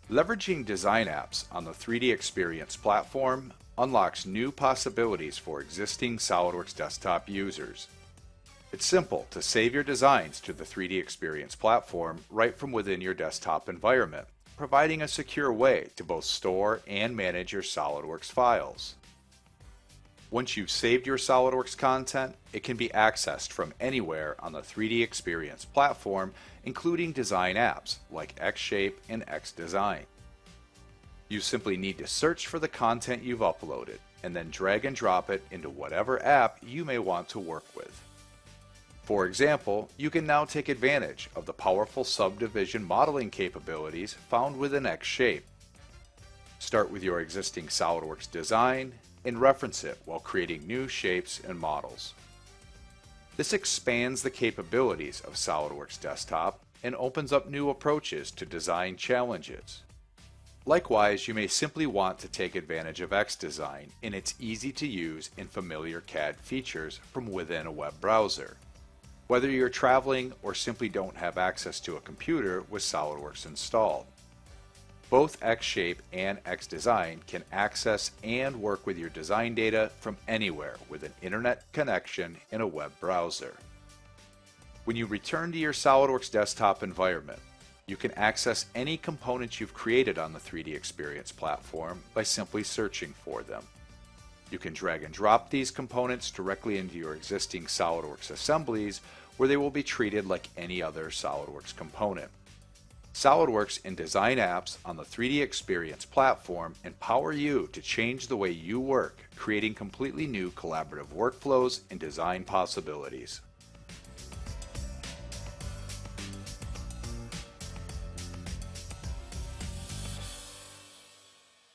Leveraging design apps on the 3DEXPERIENCE platform unlocks new possibilities for existing SOLIDWORKS Desktop users. It's simple to save your designs to the 3DEXPERIENCE platform right from within your desktop environment, providing a secure way to both store and manage your SOLIDWORKS files. Once you've saved your SOLIDWORKS content, it can be accessed from anywhere on the 3DEXPERIENCE platform, including design apps like Xshape and Xdesign. You simply need to search for the content you've uploaded and then drag and drop it into whatever app you may want to work with. For example, you can now take advantage of the powerful subdivision modeling capabilities found within Xshape. Start with your existing SOLIDWORKS design and reference it while creating new shapes and models. This expands the capabilities of SOLIDWORKS Desktop and opens up new approaches to design challenges. Likewise, you may simply want to take advantage of Xdesign and its easy-to-use and familiar CAD features from within a web browser. Whether you're traveling or simply don't have access to a computer with SOLIDWORKS installed. Both Xshape and Xdesign can access and work with your design data from anywhere with an internet connection in a web browser. When you return to your SOLIDWORKS desktop environment, you can access any components you've created on the 3DEXPERIENCE platform by simply searching for them. You can drag and drop these components directly into your existing SOLIDWORKS assemblies, where they will be treated like any other SOLIDWORKS component. SOLIDWORKS and design apps on the 3DEXPERIENCE platform empower you to change the way you work, creating completely new collaborative workflows and design possibilities.